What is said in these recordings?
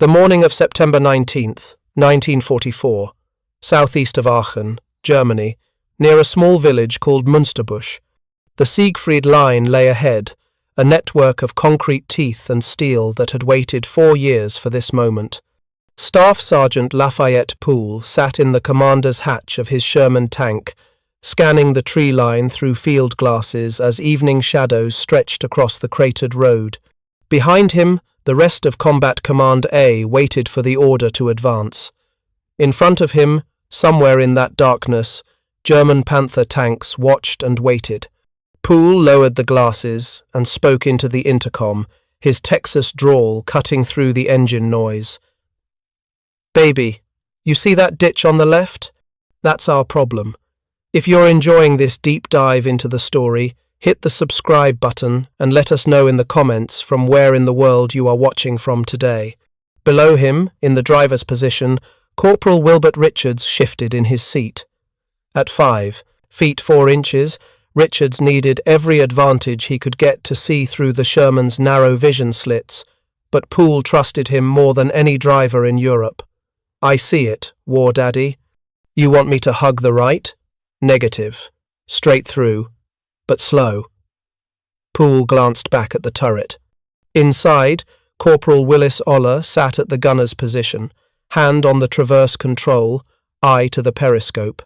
The morning of September 19th, 1944, southeast of Aachen, Germany, near a small village called Münsterbusch. The Siegfried Line lay ahead, a network of concrete teeth and steel that had waited 4 years for this moment. Staff Sergeant Lafayette Poole sat in the commander's hatch of his Sherman tank, scanning the tree line through field glasses as evening shadows stretched across the cratered road. Behind him, the rest of Combat Command A waited for the order to advance. In front of him, somewhere in that darkness, German Panzer tanks watched and waited. Poole lowered the glasses and spoke into the intercom, his Texas drawl cutting through the engine noise. "Baby, you see that ditch on the left? That's our problem. If you're enjoying this deep dive into the story, hit the subscribe button and let us know in the comments from where in the world you are watching from today." Below him, in the driver's position, Corporal Wilbert Richards shifted in his seat. At 5 feet 4 inches, Richards needed every advantage he could get to see through the Sherman's narrow vision slits, but Poole trusted him more than any driver in Europe. "I see it, War Daddy. You want me to hug the right?" "Negative. Straight through, but slow." Poole glanced back at the turret. Inside, Corporal Willis Oller sat at the gunner's position, hand on the traverse control, eye to the periscope.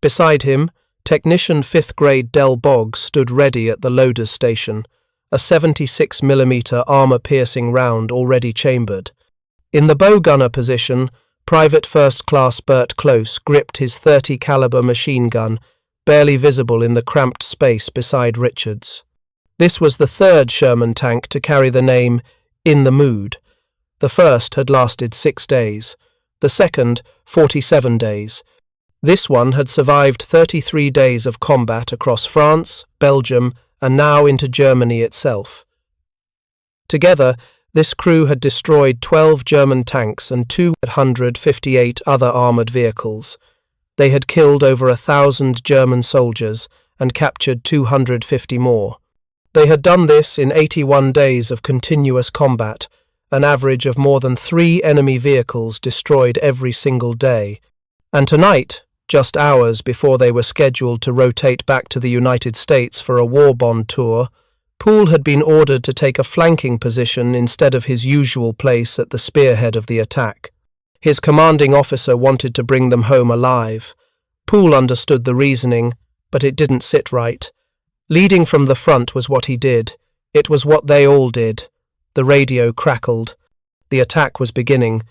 Beside him, Technician 5th Grade Del Boggs stood ready at the loader's station, a 76mm armor-piercing round already chambered. In the bow gunner position, Private First Class Bert Close gripped his .30 caliber machine gun, barely visible in the cramped space beside Richards. This was the third Sherman tank to carry the name In the Mood. The first had lasted 6 days, the second 47 days. This one had survived 33 days of combat across France, Belgium, and now into Germany itself. Together, this crew had destroyed 12 German tanks and 258 other armoured vehicles. They had killed over 1,000 German soldiers and captured 250 more. They had done this in 81 days of continuous combat, an average of more than 3 enemy vehicles destroyed every single day. And tonight, just hours before they were scheduled to rotate back to the United States for a war bond tour, Poole had been ordered to take a flanking position instead of his usual place at the spearhead of the attack. His commanding officer wanted to bring them home alive. Poole understood the reasoning, but it didn't sit right. Leading from the front was what he did. It was what they all did. The radio crackled. The attack was beginning.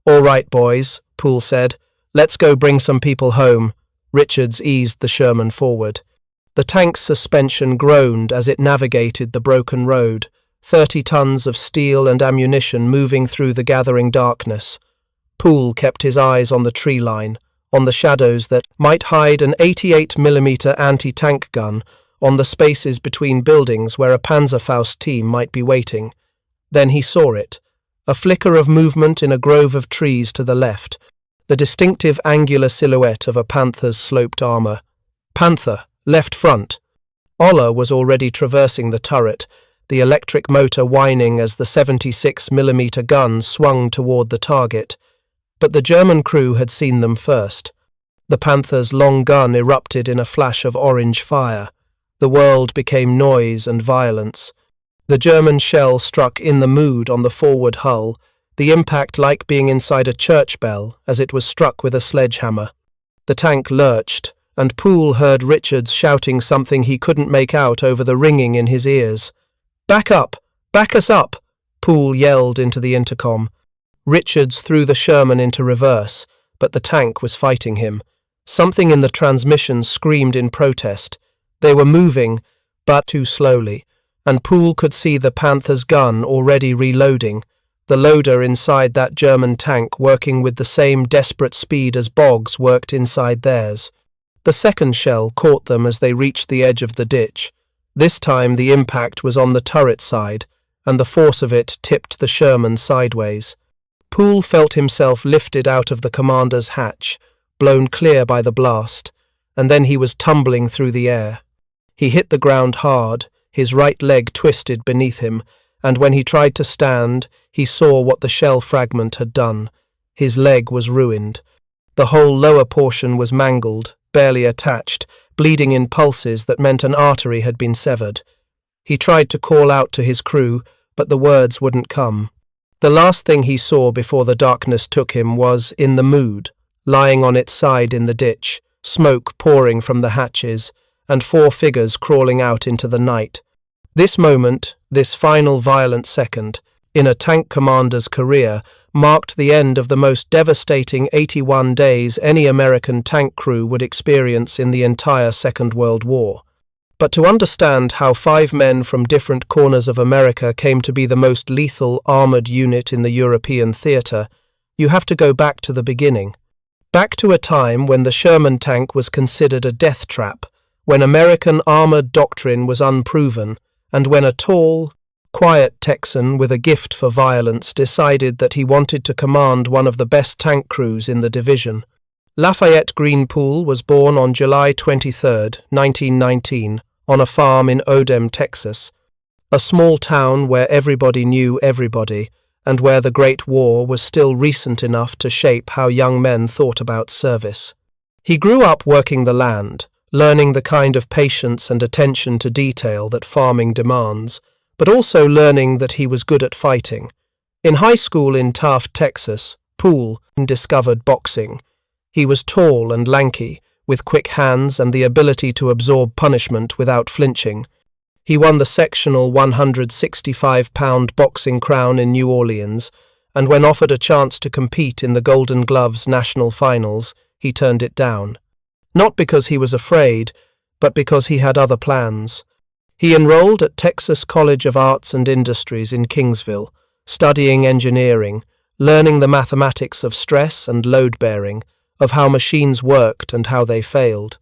"All right, boys," Poole said. "Let's go bring some people home." Richards eased the Sherman forward. The tank's suspension groaned as it navigated the broken road, 30 tons of steel and ammunition moving through the gathering darkness. Poole kept his eyes on the tree line, on the shadows that might hide an 88mm anti-tank gun, on the spaces between buildings where a Panzerfaust team might be waiting. Then he saw it, a flicker of movement in a grove of trees to the left, the distinctive angular silhouette of a Panther's sloped armour. Panther, left front. Oller was already traversing the turret, the electric motor whining as the 76mm gun swung toward the target. But the German crew had seen them first. The Panther's long gun erupted in a flash of orange fire. The world became noise and violence. The German shell struck In the Mood on the forward hull, the impact like being inside a church bell as it was struck with a sledgehammer. The tank lurched, and Poole heard Richards shouting something he couldn't make out over the ringing in his ears. "Back up! Back us up!" Poole yelled into the intercom. Richards threw the Sherman into reverse, but the tank was fighting him. Something in the transmission screamed in protest. They were moving, but too slowly, and Poole could see the Panther's gun already reloading, the loader inside that German tank working with the same desperate speed as Boggs worked inside theirs. The second shell caught them as they reached the edge of the ditch. This time the impact was on the turret side, and the force of it tipped the Sherman sideways. Poole felt himself lifted out of the commander's hatch, blown clear by the blast, and then he was tumbling through the air. He hit the ground hard, his right leg twisted beneath him, and when he tried to stand, he saw what the shell fragment had done. His leg was ruined. The whole lower portion was mangled, barely attached, bleeding in pulses that meant an artery had been severed. He tried to call out to his crew, but the words wouldn't come. The last thing he saw before the darkness took him was in the mood, lying on its side in the ditch, smoke pouring from the hatches, and 4 figures crawling out into the night. This moment, this final violent second, in a tank commander's career, marked the end of the most devastating 81 days any American tank crew would experience in the entire Second World War. But to understand how 5 men from different corners of America came to be the most lethal armoured unit in the European theatre, you have to go back to the beginning. Back to a time when the Sherman tank was considered a death trap, when American armoured doctrine was unproven, and when a tall, quiet Texan with a gift for violence decided that he wanted to command one of the best tank crews in the division. Lafayette Greenpool was born on July 23, 1919, on a farm in Odem, Texas, a small town where everybody knew everybody, and where the Great War was still recent enough to shape how young men thought about service. He grew up working the land, learning the kind of patience and attention to detail that farming demands, but also learning that he was good at fighting. In high school in Taft, Texas, Poole discovered boxing. He was tall and lanky, with quick hands and the ability to absorb punishment without flinching. He won the sectional 165-pound boxing crown in New Orleans, and when offered a chance to compete in the Golden Gloves national finals, he turned it down. Not because he was afraid, but because he had other plans. He enrolled at Texas College of Arts and Industries in Kingsville, studying engineering, learning the mathematics of stress and load-bearing, of how machines worked and how they failed.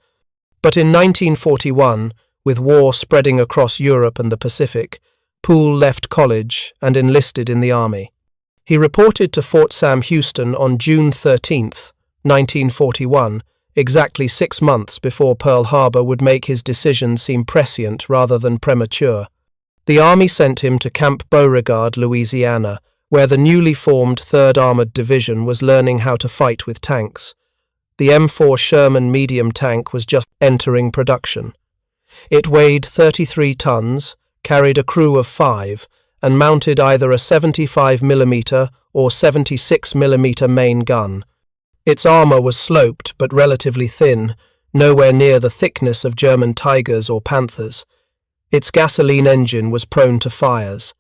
But in 1941, with war spreading across Europe and the Pacific, Poole left college and enlisted in the Army. He reported to Fort Sam Houston on June 13, 1941, exactly 6 months before Pearl Harbor would make his decision seem prescient rather than premature. The Army sent him to Camp Beauregard, Louisiana, where the newly formed 3rd Armored Division was learning how to fight with tanks. The M4 Sherman medium tank was just entering production. It weighed 33 tons, carried a crew of 5, and mounted either a 75mm or 76mm main gun. Its armour was sloped but relatively thin, nowhere near the thickness of German Tigers or Panthers. Its gasoline engine was prone to fires.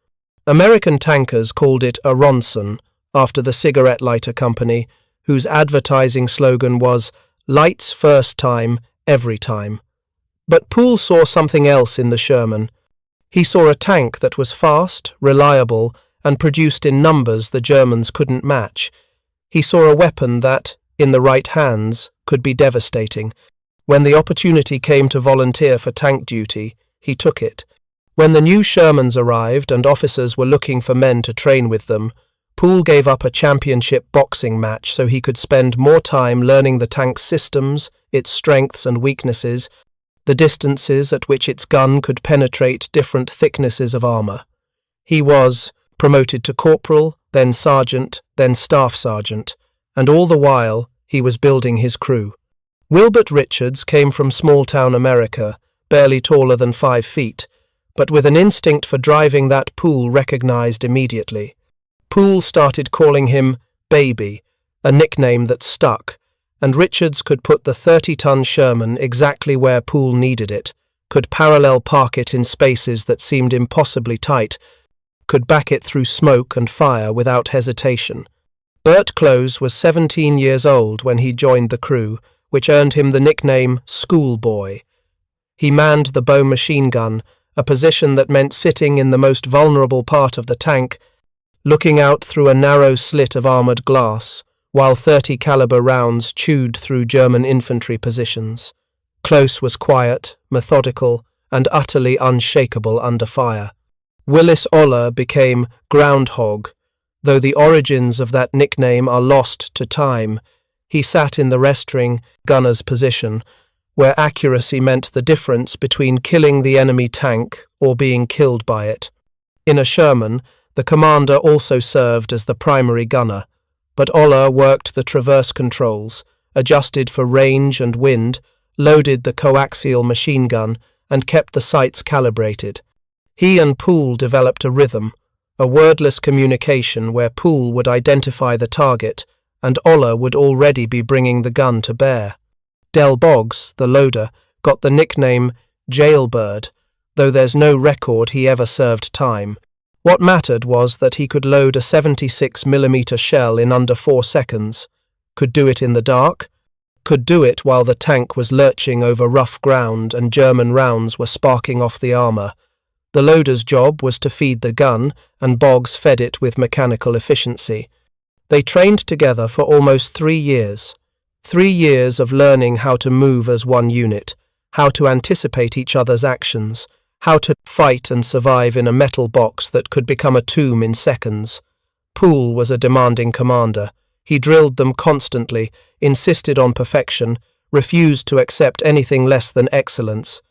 American tankers called it a Ronson, after the cigarette lighter company, whose advertising slogan was, "Lights first time, every time." But Poole saw something else in the Sherman. He saw a tank that was fast, reliable, and produced in numbers the Germans couldn't match. He saw a weapon that, in the right hands, could be devastating. When the opportunity came to volunteer for tank duty, he took it. When the new Shermans arrived and officers were looking for men to train with them, Poole gave up a championship boxing match so he could spend more time learning the tank's systems, its strengths and weaknesses, the distances at which its gun could penetrate different thicknesses of armour. He was promoted to corporal, then sergeant, then staff sergeant, and all the while he was building his crew. Wilbert Richards came from small-town America, barely taller than 5 feet, but with an instinct for driving that Poole recognized immediately. Poole started calling him Baby, a nickname that stuck, and Richards could put the 30-ton Sherman exactly where Poole needed it, could parallel park it in spaces that seemed impossibly tight, could back it through smoke and fire without hesitation. Bert Close was 17 years old when he joined the crew, which earned him the nickname Schoolboy. He manned the bow machine gun, a position that meant sitting in the most vulnerable part of the tank, looking out through a narrow slit of armoured glass, while 30 caliber rounds chewed through German infantry positions. Close was quiet, methodical, and utterly unshakable under fire. Willis Oller became Groundhog. Though the origins of that nickname are lost to time, he sat in the rest-ring gunner's position, where accuracy meant the difference between killing the enemy tank or being killed by it. In a Sherman, the commander also served as the primary gunner, but Ola worked the traverse controls, adjusted for range and wind, loaded the coaxial machine gun, and kept the sights calibrated. He and Poole developed a rhythm, a wordless communication where Poole would identify the target and Ola would already be bringing the gun to bear. Del Boggs, the loader, got the nickname Jailbird, though there's no record he ever served time. What mattered was that he could load a 76mm shell in under 4 seconds, could do it in the dark, could do it while the tank was lurching over rough ground and German rounds were sparking off the armour. The loader's job was to feed the gun, and Boggs fed it with mechanical efficiency. They trained together for almost 3 years. 3 years of learning how to move as one unit, how to anticipate each other's actions, how to fight and survive in a metal box that could become a tomb in seconds. Poole was a demanding commander. He drilled them constantly, insisted on perfection, refused to accept anything less than excellence.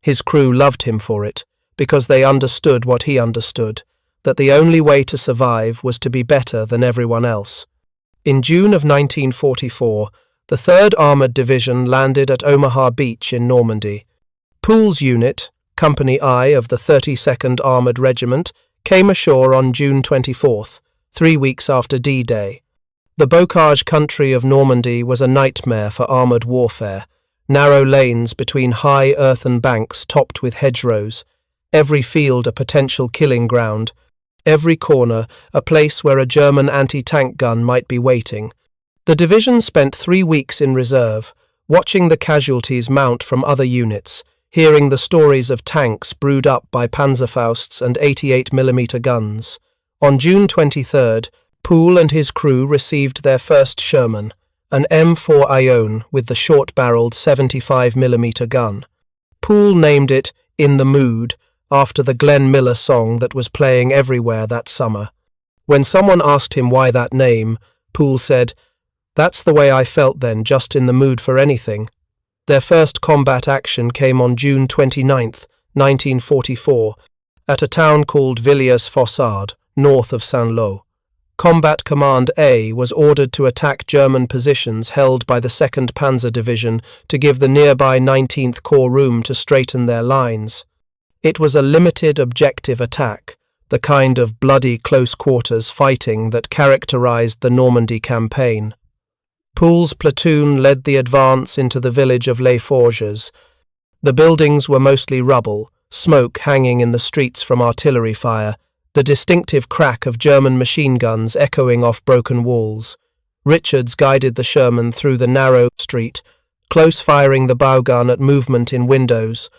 His crew loved him for it, because they understood what he understood, that the only way to survive was to be better than everyone else. In June of 1944, the 3rd Armoured Division landed at Omaha Beach in Normandy. Poole's unit, Company I of the 32nd Armoured Regiment, came ashore on June 24th, 3 weeks after D-Day. The bocage country of Normandy was a nightmare for armoured warfare, narrow lanes between high earthen banks topped with hedgerows, every field a potential killing ground, every corner a place where a German anti-tank gun might be waiting. The division spent 3 weeks in reserve, watching the casualties mount from other units, hearing the stories of tanks brewed up by Panzerfausts and 88mm guns. On June 23rd, Poole and his crew received their first Sherman, an M4 Ione with the short-barreled 75mm gun. Poole named it In the Mood, after the Glenn Miller song that was playing everywhere that summer. When someone asked him why that name, Poole said, "That's the way I felt then, just in the mood for anything." Their first combat action came on June 29, 1944, at a town called Villiers-Fossard, north of Saint-Lô. Combat Command A was ordered to attack German positions held by the 2nd Panzer Division to give the nearby 19th Corps room to straighten their lines. It was a limited objective attack, the kind of bloody close-quarters fighting that characterized the Normandy campaign. Poole's platoon led the advance into the village of Les Forges. The buildings were mostly rubble, smoke hanging in the streets from artillery fire, the distinctive crack of German machine guns echoing off broken walls. Richards guided the Sherman through the narrow street, close-firing the bow gun at movement in windows,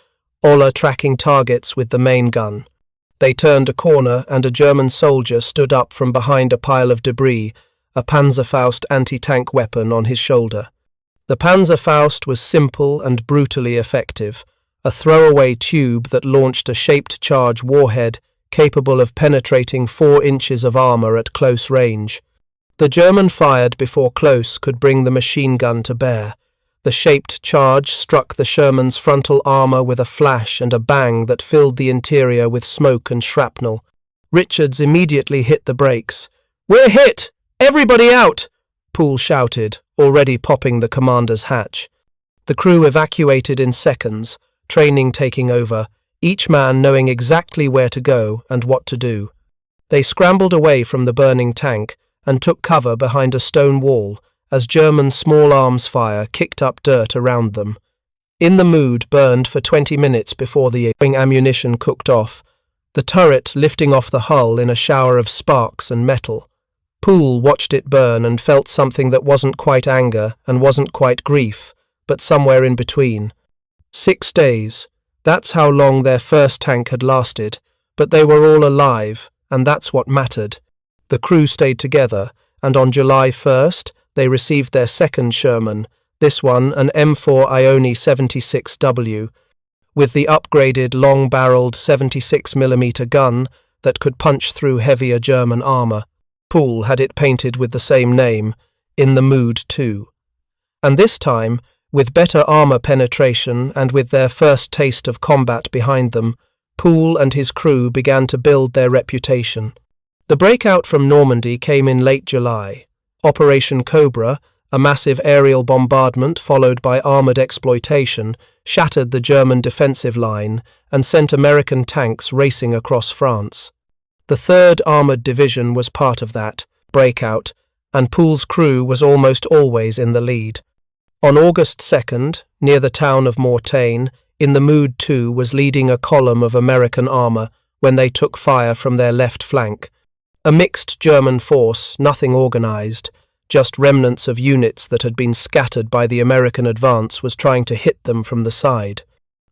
Ola tracking targets with the main gun. They turned a corner and a German soldier stood up from behind a pile of debris, a Panzerfaust anti-tank weapon on his shoulder. The Panzerfaust was simple and brutally effective, a throwaway tube that launched a shaped charge warhead capable of penetrating 4 inches of armour at close range. The German fired before close could bring the machine gun to bear. The shaped charge struck the Sherman's frontal armour with a flash and a bang that filled the interior with smoke and shrapnel. Richards immediately hit the brakes. "We're hit! Everybody out!" Poole shouted, already popping the commander's hatch. The crew evacuated in seconds, training taking over, each man knowing exactly where to go and what to do. They scrambled away from the burning tank and took cover behind a stone wall as German small arms fire kicked up dirt around them. In the Mood burned for 20 minutes before the ammunition cooked off, the turret lifting off the hull in a shower of sparks and metal. Poole watched it burn and felt something that wasn't quite anger and wasn't quite grief, but somewhere in between. 6 days. That's how long their first tank had lasted, but they were all alive, and that's what mattered. The crew stayed together, and on July 1st, they received their second Sherman, this one an M4 Ione 76W, with the upgraded long-barreled 76mm gun that could punch through heavier German armour. Poole had it painted with the same name, In the Mood too. And this time, with better armour penetration and with their first taste of combat behind them, Poole and his crew began to build their reputation. The breakout from Normandy came in late July. Operation Cobra, a massive aerial bombardment followed by armoured exploitation, shattered the German defensive line and sent American tanks racing across France. The 3rd Armoured Division was part of that breakout, and Poole's crew was almost always in the lead. On August 2nd, near the town of Mortagne, In the Mood 2 was leading a column of American armour when they took fire from their left flank. A mixed German force, nothing organised, just remnants of units that had been scattered by the American advance, was trying to hit them from the side.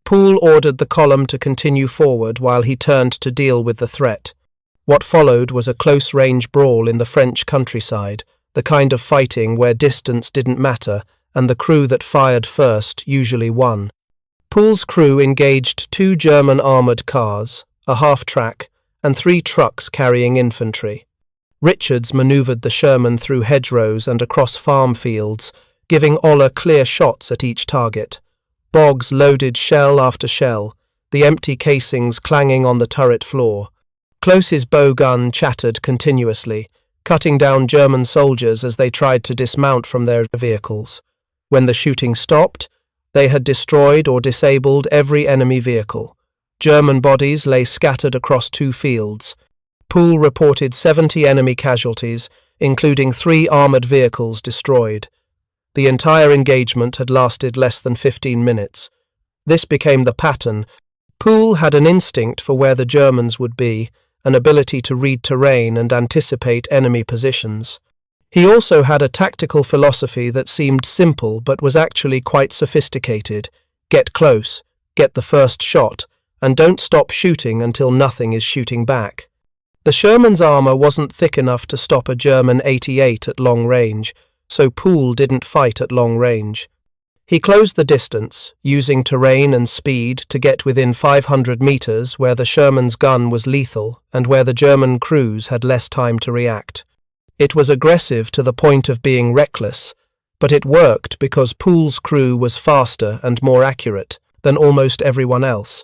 Poole ordered the column to continue forward while he turned to deal with the threat. What followed was a close-range brawl in the French countryside, the kind of fighting where distance didn't matter and the crew that fired first usually won. Poole's crew engaged 2 German armoured cars, a half-track, and 3 trucks carrying infantry. Richards manoeuvred the Sherman through hedgerows and across farm fields, giving Oller clear shots at each target. Boggs loaded shell after shell, the empty casings clanging on the turret floor. Close's bow gun chattered continuously, cutting down German soldiers as they tried to dismount from their vehicles. When the shooting stopped, they had destroyed or disabled every enemy vehicle. German bodies lay scattered across 2 fields. Poole reported 70 enemy casualties, including 3 armoured vehicles destroyed. The entire engagement had lasted less than 15 minutes. This became the pattern. Poole had an instinct for where the Germans would be, an ability to read terrain and anticipate enemy positions. He also had a tactical philosophy that seemed simple but was actually quite sophisticated. Get close, get the first shot, and don't stop shooting until nothing is shooting back. The Sherman's armour wasn't thick enough to stop a German 88 at long range, so Poole didn't fight at long range. He closed the distance, using terrain and speed to get within 500 metres where the Sherman's gun was lethal and where the German crews had less time to react. It was aggressive to the point of being reckless, but it worked because Poole's crew was faster and more accurate than almost everyone else.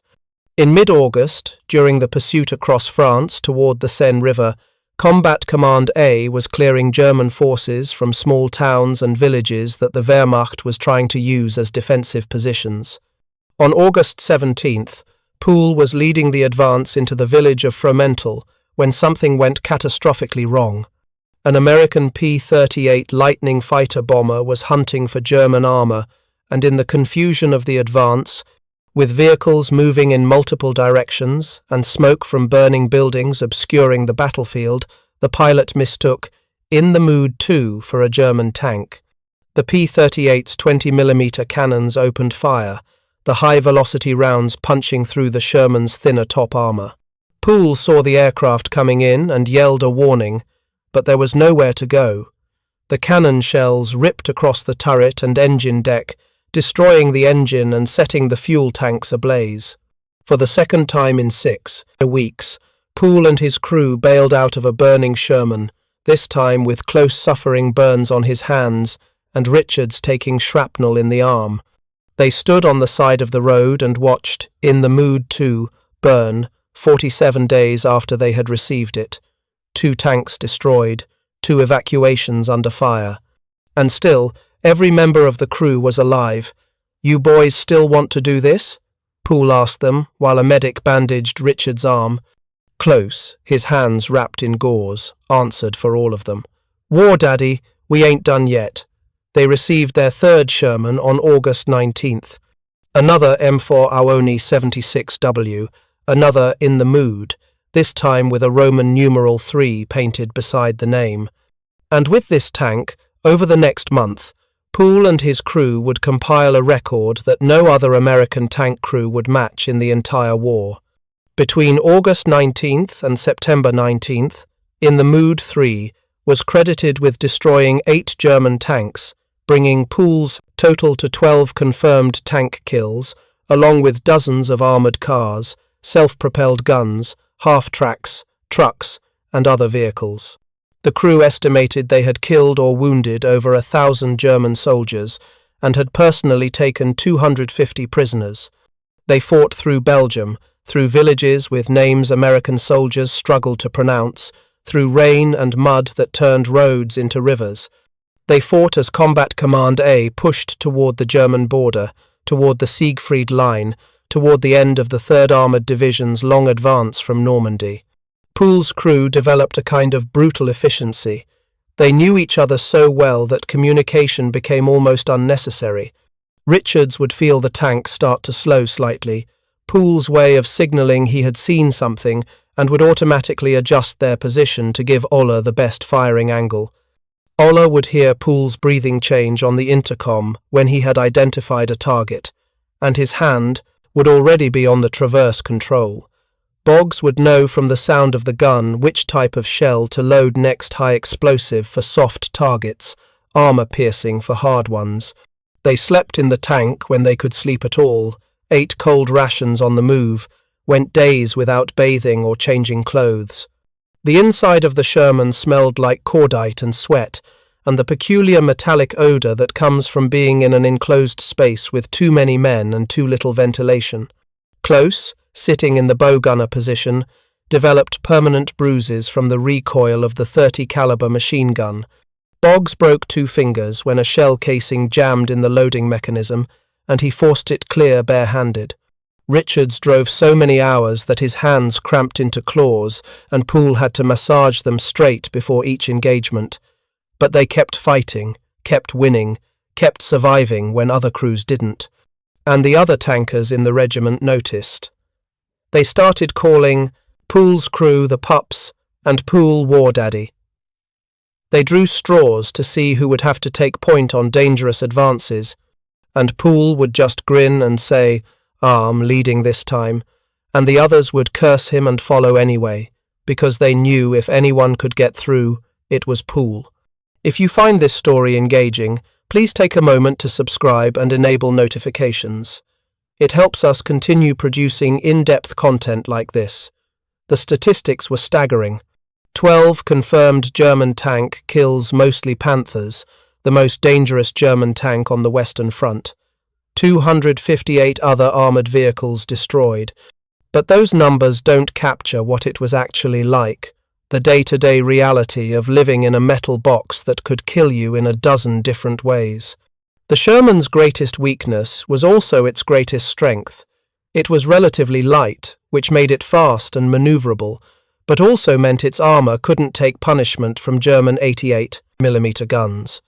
In mid-August, during the pursuit across France toward the Seine River, Combat Command A was clearing German forces from small towns and villages that the Wehrmacht was trying to use as defensive positions. On August 17th, Poole was leading the advance into the village of Fromental when something went catastrophically wrong. An American P-38 Lightning fighter bomber was hunting for German armour, and in the confusion of the advance, with vehicles moving in multiple directions and smoke from burning buildings obscuring the battlefield, the pilot mistook In the Mood 2 for a German tank. The P-38's 20mm cannons opened fire, the high-velocity rounds punching through the Sherman's thinner top armour. Poole saw the aircraft coming in and yelled a warning, but there was nowhere to go. The cannon shells ripped across the turret and engine deck, destroying the engine and setting the fuel tanks ablaze. For the second time in 6 weeks, Poole and his crew bailed out of a burning Sherman, this time with close suffering burns on his hands and Richards taking shrapnel in the arm. They stood on the side of the road and watched In the Mood 2 burn 47 days after they had received it. 2 tanks destroyed, 2 evacuations under fire. And still, every member of the crew was alive. "You boys still want to do this?" Poole asked them, while a medic bandaged Richard's arm. Close, his hands wrapped in gauze, answered for all of them. "War, Daddy, we ain't done yet." They received their 3rd Sherman on August 19th. Another M4 Aoni 76W, another In the Mood, this time with a Roman numeral 3 painted beside the name. And with this tank, over the next month, Poole and his crew would compile a record that no other American tank crew would match in the entire war. Between August 19th and September 19th, In the Mood 3 was credited with destroying 8 German tanks, bringing Poole's total to 12 confirmed tank kills, along with dozens of armoured cars, self-propelled guns, half-tracks, trucks, and other vehicles. The crew estimated they had killed or wounded over 1,000 German soldiers and had personally taken 250 prisoners. They fought through Belgium, through villages with names American soldiers struggled to pronounce, through rain and mud that turned roads into rivers. They fought as Combat Command A pushed toward the German border, toward the Siegfried Line, toward the end of the 3rd Armoured Division's long advance from Normandy. Poole's crew developed a kind of brutal efficiency. They knew each other so well that communication became almost unnecessary. Richards would feel the tank start to slow slightly, Poole's way of signalling he had seen something, and would automatically adjust their position to give Ola the best firing angle. Ola would hear Poole's breathing change on the intercom when he had identified a target, and his hand would already be on the traverse control. Boggs would know from the sound of the gun which type of shell to load next, high explosive for soft targets, armor-piercing for hard ones. They slept in the tank when they could sleep at all, ate cold rations on the move, went days without bathing or changing clothes. The inside of the Sherman smelled like cordite and sweat, and the peculiar metallic odor that comes from being in an enclosed space with too many men and too little ventilation. Close, sitting in the bow gunner position, developed permanent bruises from the recoil of the 30 caliber machine gun. Boggs broke 2 fingers when a shell casing jammed in the loading mechanism, and he forced it clear bare-handed. Richards drove so many hours that his hands cramped into claws, and Poole had to massage them straight before each engagement. But they kept fighting, kept winning, kept surviving when other crews didn't. And the other tankers in the regiment noticed. They started calling Poole's crew the Pups and Poole War Daddy. They drew straws to see who would have to take point on dangerous advances, and Poole would just grin and say, "I'm leading this time," and the others would curse him and follow anyway, because they knew if anyone could get through, it was Poole. If you find this story engaging, please take a moment to subscribe and enable notifications. It helps us continue producing in-depth content like this. The statistics were staggering. 12 confirmed German tank kills, mostly Panthers, the most dangerous German tank on the Western Front. 258 other armoured vehicles destroyed. But those numbers don't capture what it was actually like, the day-to-day reality of living in a metal box that could kill you in a dozen different ways. The Sherman's greatest weakness was also its greatest strength. It was relatively light, which made it fast and manoeuvrable, but also meant its armour couldn't take punishment from German 88mm guns.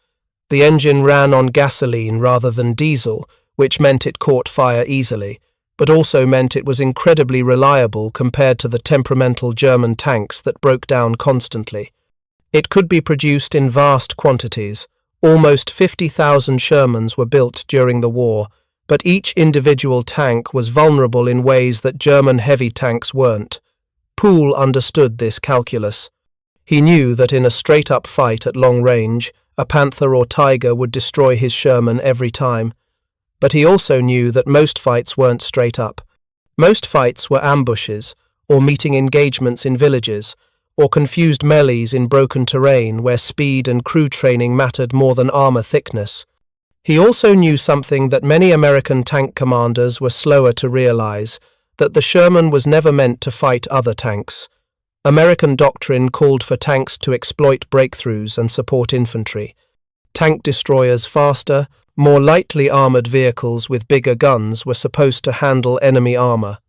The engine ran on gasoline rather than diesel, which meant it caught fire easily, but also meant it was incredibly reliable compared to the temperamental German tanks that broke down constantly. It could be produced in vast quantities. Almost 50,000 Shermans were built during the war, but each individual tank was vulnerable in ways that German heavy tanks weren't. Poole understood this calculus. He knew that in a straight-up fight at long range, a Panther or Tiger would destroy his Sherman every time. But he also knew that most fights weren't straight up. Most fights were ambushes, or meeting engagements in villages, or confused melees in broken terrain where speed and crew training mattered more than armor thickness. He also knew something that many American tank commanders were slower to realize, that the Sherman was never meant to fight other tanks. American doctrine called for tanks to exploit breakthroughs and support infantry. Tank destroyers faster, more lightly armoured vehicles with bigger guns were supposed to handle enemy armour.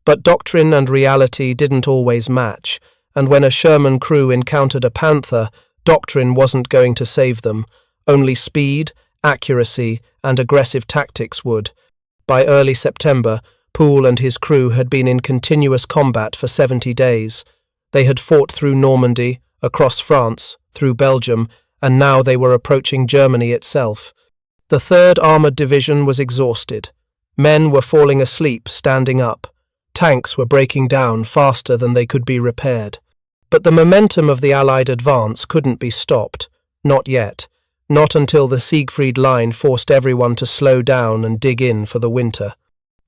But doctrine and reality didn't always match, and when a Sherman crew encountered a Panther, doctrine wasn't going to save them. Only speed, accuracy, and aggressive tactics would. By early September, Poole and his crew had been in continuous combat for 70 days. They had fought through Normandy, across France, through Belgium, and now they were approaching Germany itself. The 3rd Armoured Division was exhausted. Men were falling asleep, standing up. Tanks were breaking down faster than they could be repaired. But the momentum of the Allied advance couldn't be stopped. Not yet. Not until the Siegfried Line forced everyone to slow down and dig in for the winter.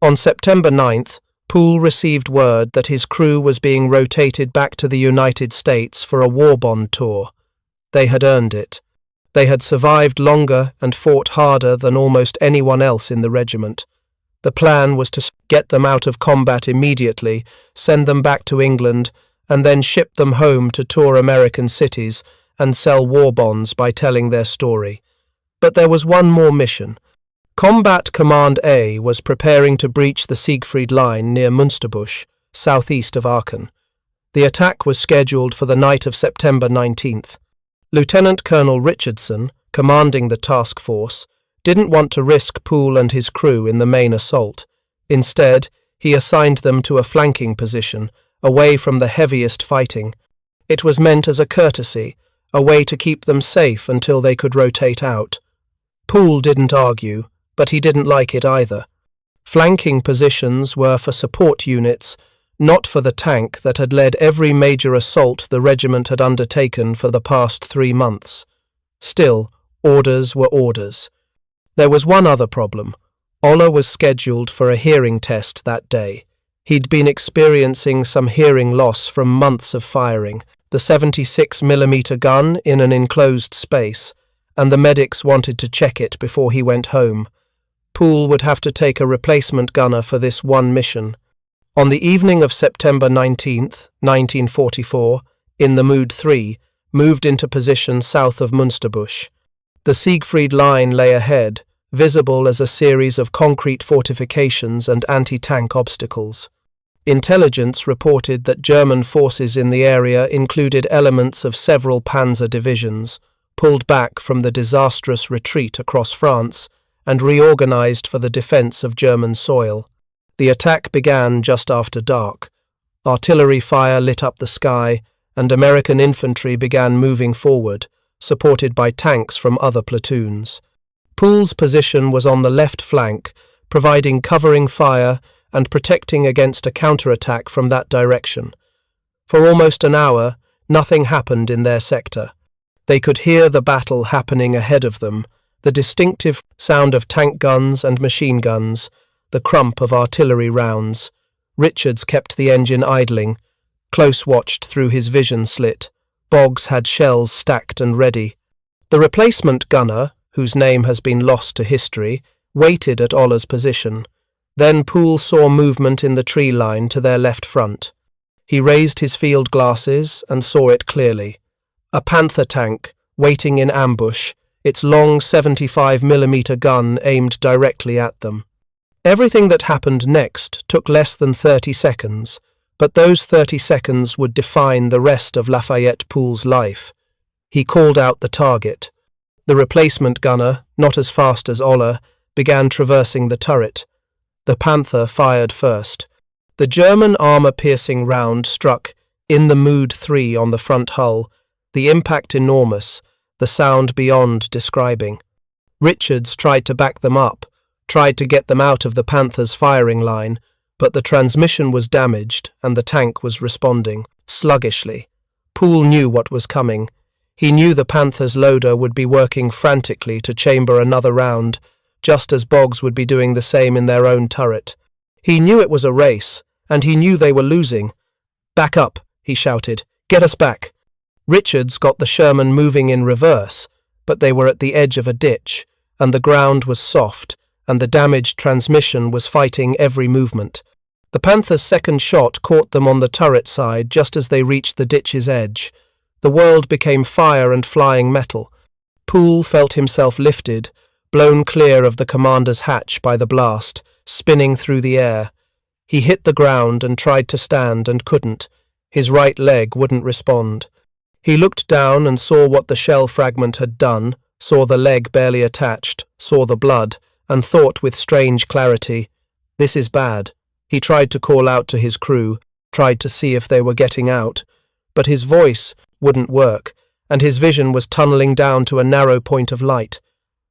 On September 9th, Poole received word that his crew was being rotated back to the United States for a war bond tour. They had earned it. They had survived longer and fought harder than almost anyone else in the regiment. The plan was to get them out of combat immediately, send them back to England, and then ship them home to tour American cities and sell war bonds by telling their story. But there was one more mission. Combat Command A was preparing to breach the Siegfried Line near Münsterbusch, southeast of Aachen. The attack was scheduled for the night of September 19th. Lieutenant Colonel Richardson, commanding the task force, didn't want to risk Poole and his crew in the main assault. Instead, he assigned them to a flanking position, away from the heaviest fighting. It was meant as a courtesy, a way to keep them safe until they could rotate out. Poole didn't argue, but he didn't like it either. Flanking positions were for support units, not for the tank that had led every major assault the regiment had undertaken for the past 3 months. Still, orders were orders. There was one other problem. Ola was scheduled for a hearing test that day. He'd been experiencing some hearing loss from months of firing, the 76mm gun in an enclosed space, and the medics wanted to check it before he went home. Poole would have to take a replacement gunner for this one mission. On the evening of September 19th, 1944, in the Mood 3, moved into position south of Münsterbusch. The Siegfried Line lay ahead, visible as a series of concrete fortifications and anti-tank obstacles. Intelligence reported that German forces in the area included elements of several Panzer divisions, pulled back from the disastrous retreat across France, and reorganized for the defense of German soil. The attack began just after dark. Artillery fire lit up the sky, and American infantry began moving forward, supported by tanks from other platoons. Poole's position was on the left flank, providing covering fire and protecting against a counterattack from that direction. For almost an hour, nothing happened in their sector. They could hear the battle happening ahead of them, the distinctive sound of tank guns and machine guns, the crump of artillery rounds. Richards kept the engine idling, close watched through his vision slit. Boggs had shells stacked and ready. The replacement gunner, whose name has been lost to history, waited at Ola's position. Then Poole saw movement in the tree line to their left front. He raised his field glasses and saw it clearly. A Panzer tank, waiting in ambush, its long 75mm gun aimed directly at them. Everything that happened next took less than 30 seconds, but those 30 seconds would define the rest of Lafayette Poole's life. He called out the target. The replacement gunner, not as fast as Ola, began traversing the turret. The Panther fired first. The German armor-piercing round struck in the Mood 3 on the front hull, the impact enormous, the sound beyond describing. Richards tried to back them up, tried to get them out of the Panther's firing line, but the transmission was damaged and the tank was responding sluggishly. Poole knew what was coming. He knew the Panther's loader would be working frantically to chamber another round, just as Boggs would be doing the same in their own turret. He knew it was a race, and he knew they were losing. "Back up," he shouted. "Get us back." Richards got the Sherman moving in reverse, but they were at the edge of a ditch, and the ground was soft, and the damaged transmission was fighting every movement. The Panther's second shot caught them on the turret side just as they reached the ditch's edge. The world became fire and flying metal. Poole felt himself lifted, blown clear of the commander's hatch by the blast, spinning through the air. He hit the ground and tried to stand and couldn't. His right leg wouldn't respond. He looked down and saw what the shell fragment had done, saw the leg barely attached, saw the blood, and thought with strange clarity, "This is bad." He tried to call out to his crew, tried to see if they were getting out, but his voice wouldn't work, and his vision was tunneling down to a narrow point of light.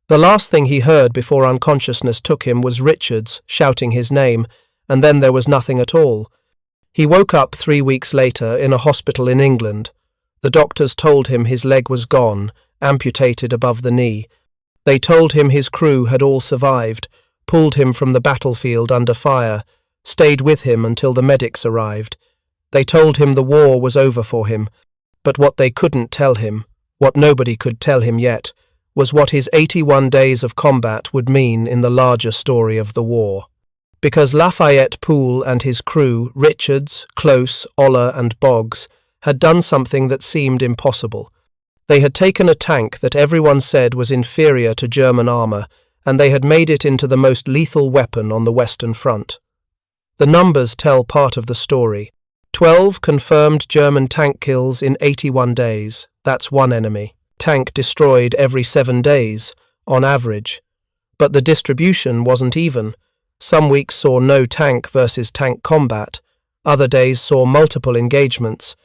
The last thing he heard before unconsciousness took him was Richards shouting his name, and then there was nothing at all. He woke up 3 weeks later in a hospital in England. The doctors told him his leg was gone, amputated above the knee. They told him his crew had all survived, pulled him from the battlefield under fire, stayed with him until the medics arrived. They told him the war was over for him, but what they couldn't tell him, what nobody could tell him yet, was what his 81 days of combat would mean in the larger story of the war. because Lafayette Poole and his crew, Richards, Close, Oller and Boggs, had done something that seemed impossible. They had taken a tank that everyone said was inferior to German armour, and they had made it into the most lethal weapon on the Western Front. The numbers tell part of the story. 12 confirmed German tank kills in 81 days. That's one enemy tank destroyed every 7 days, on average. But the distribution wasn't even. Some weeks saw no tank versus tank combat. Other days saw multiple engagements.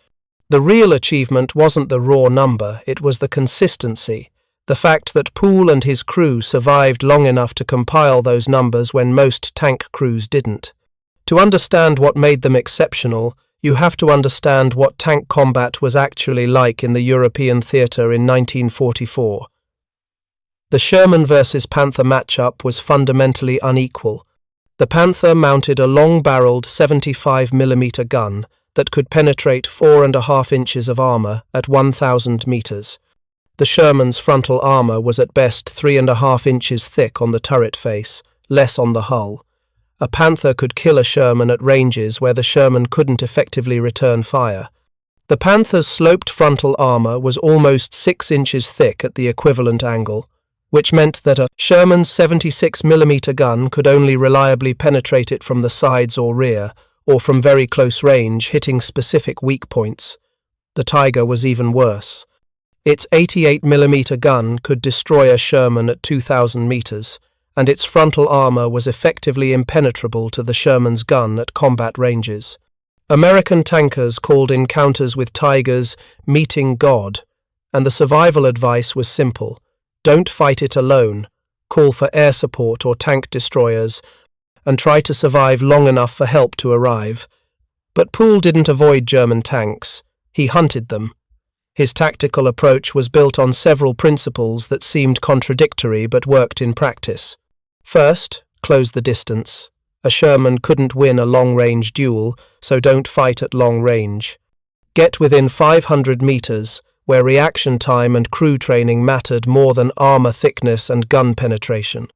The real achievement wasn't the raw number, it was the consistency. The fact that Poole and his crew survived long enough to compile those numbers when most tank crews didn't. To understand what made them exceptional, you have to understand what tank combat was actually like in the European theatre in 1944. The Sherman versus Panther matchup was fundamentally unequal. The Panther mounted a long-barreled 75mm gun that could penetrate 4.5 inches of armour at 1,000 metres. The Sherman's frontal armour was at best 3.5 inches thick on the turret face, less on the hull. A Panther could kill a Sherman at ranges where the Sherman couldn't effectively return fire. The Panther's sloped frontal armour was almost 6 inches thick at the equivalent angle, which meant that a Sherman's 76mm gun could only reliably penetrate it from the sides or rear, or from very close range, hitting specific weak points. The Tiger was even worse. Its 88mm gun could destroy a Sherman at 2,000 metres, and its frontal armour was effectively impenetrable to the Sherman's gun at combat ranges. American tankers called encounters with Tigers "meeting God", and the survival advice was simple. Don't fight it alone, call for air support or tank destroyers, and try to survive long enough for help to arrive. But Poole didn't avoid German tanks, he hunted them. His tactical approach was built on several principles that seemed contradictory but worked in practice. First, close the distance. A Sherman couldn't win a long-range duel, so don't fight at long range. Get within 500 metres, where reaction time and crew training mattered more than armour thickness and gun penetration.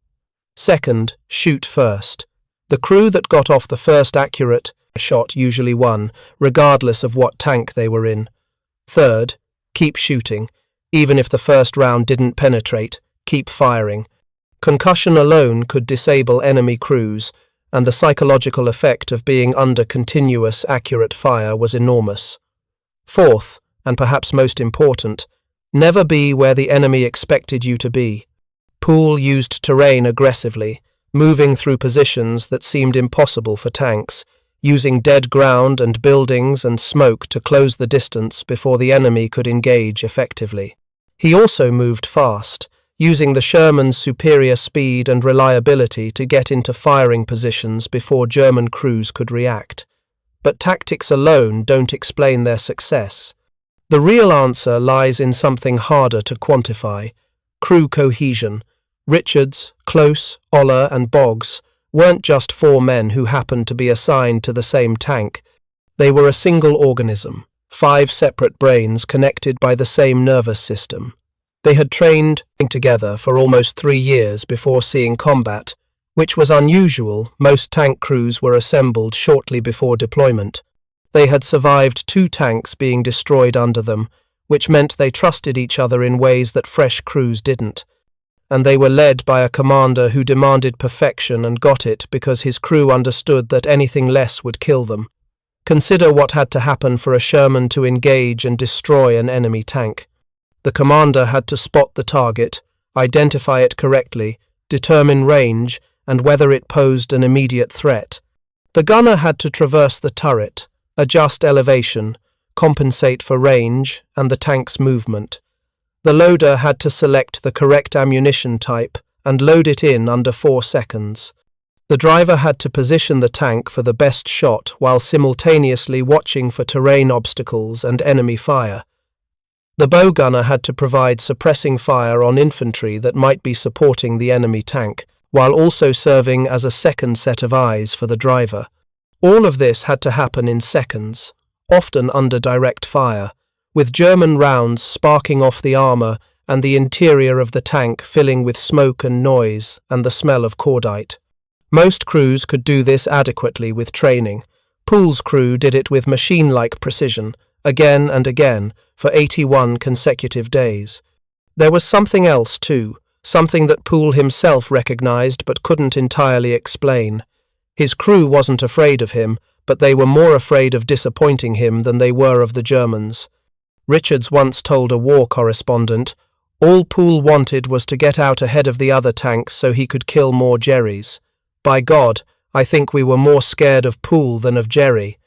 Second, shoot first. The crew that got off the first accurate shot usually won, regardless of what tank they were in. Third, keep shooting. Even if the first round didn't penetrate, keep firing. Concussion alone could disable enemy crews, and the psychological effect of being under continuous, accurate fire was enormous. Fourth, and perhaps most important, never be where the enemy expected you to be. Poole used terrain aggressively, moving through positions that seemed impossible for tanks, using dead ground and buildings and smoke to close the distance before the enemy could engage effectively. He also moved fast, using the Sherman's superior speed and reliability to get into firing positions before German crews could react. But tactics alone don't explain their success. The real answer lies in something harder to quantify: crew cohesion. Richards, Close, Oller and Boggs weren't just 4 men who happened to be assigned to the same tank. They were a single organism, 5 separate brains connected by the same nervous system. They had trained together for almost 3 years before seeing combat, which was unusual. Most tank crews were assembled shortly before deployment. They had survived 2 tanks being destroyed under them, which meant they trusted each other in ways that fresh crews didn't. And they were led by a commander who demanded perfection and got it because his crew understood that anything less would kill them. Consider what had to happen for a Sherman to engage and destroy an enemy tank. The commander had to spot the target, identify it correctly, determine range, and whether it posed an immediate threat. The gunner had to traverse the turret, adjust elevation, compensate for range and the tank's movement. The loader had to select the correct ammunition type and load it in under 4 seconds. The driver had to position the tank for the best shot while simultaneously watching for terrain obstacles and enemy fire. The bow gunner had to provide suppressing fire on infantry that might be supporting the enemy tank, while also serving as a second set of eyes for the driver. All of this had to happen in seconds, often under direct fire, with German rounds sparking off the armour and the interior of the tank filling with smoke and noise and the smell of cordite. Most crews could do this adequately with training. Poole's crew did it with machine-like precision, again and again, for 81 consecutive days. There was something else too, something that Poole himself recognized but couldn't entirely explain. His crew wasn't afraid of him, but they were more afraid of disappointing him than they were of the Germans. Richards once told a war correspondent, "All Poole wanted was to get out ahead of the other tanks so he could kill more Jerrys. By God, I think we were more scared of Poole than of Jerry."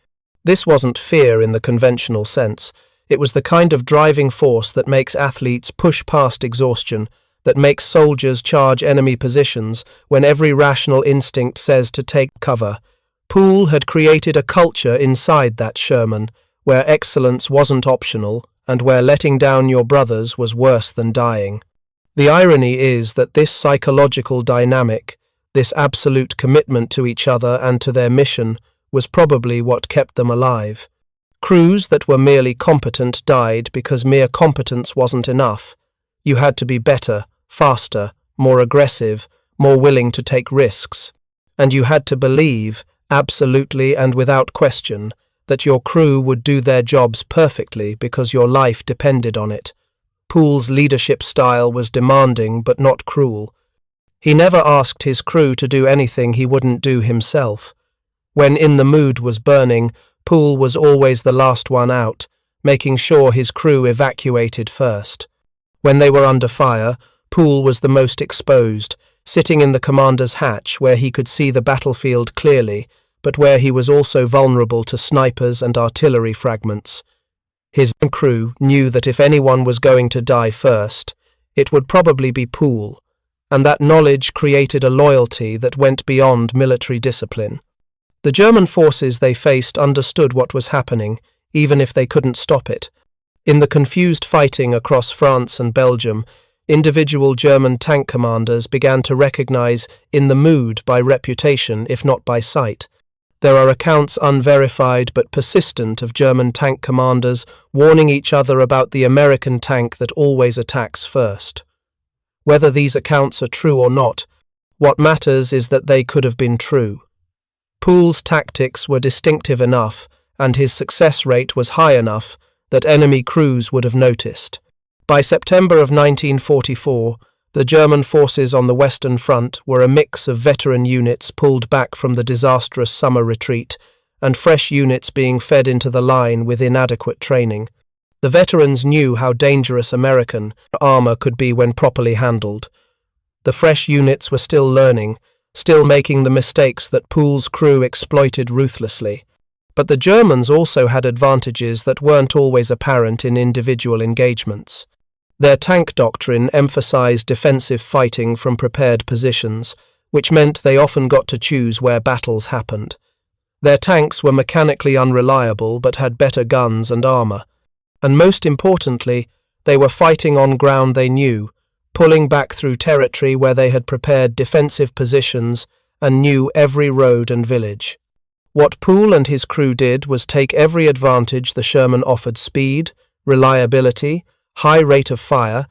This wasn't fear in the conventional sense. It was the kind of driving force that makes athletes push past exhaustion, that makes soldiers charge enemy positions when every rational instinct says to take cover. Poole had created a culture inside that Sherman, where excellence wasn't optional and where letting down your brothers was worse than dying. The irony is that this psychological dynamic, this absolute commitment to each other and to their mission, was probably what kept them alive. Crews that were merely competent died because mere competence wasn't enough. You had to be better, faster, more aggressive, more willing to take risks. And you had to believe, absolutely and without question, that your crew would do their jobs perfectly because your life depended on it. Poole's leadership style was demanding but not cruel. He never asked his crew to do anything he wouldn't do himself. When In the Mood was burning, Poole was always the last one out, making sure his crew evacuated first. When they were under fire, Poole was the most exposed, sitting in the commander's hatch where he could see the battlefield clearly, but where he was also vulnerable to snipers and artillery fragments. His crew knew that if anyone was going to die first, it would probably be Poole, and that knowledge created a loyalty that went beyond military discipline. The German forces they faced understood what was happening, even if they couldn't stop it. In the confused fighting across France and Belgium, individual German tank commanders began to recognize In the Mood by reputation, if not by sight. There are accounts unverified but persistent of German tank commanders warning each other about the American tank that always attacks first. Whether these accounts are true or not, what matters is that they could have been true. Poole's tactics were distinctive enough, and his success rate was high enough, that enemy crews would have noticed. By September of 1944, the German forces on the Western Front were a mix of veteran units pulled back from the disastrous summer retreat, and fresh units being fed into the line with inadequate training. The veterans knew how dangerous American armor could be when properly handled. The fresh units were still learning, still making the mistakes that Poole's crew exploited ruthlessly. But the Germans also had advantages that weren't always apparent in individual engagements. Their tank doctrine emphasized defensive fighting from prepared positions, which meant they often got to choose where battles happened. Their tanks were mechanically unreliable but had better guns and armor. And most importantly, they were fighting on ground they knew, pulling back through territory where they had prepared defensive positions and knew every road and village. What Poole and his crew did was take every advantage the Sherman offered: speed, reliability, high rate of fire,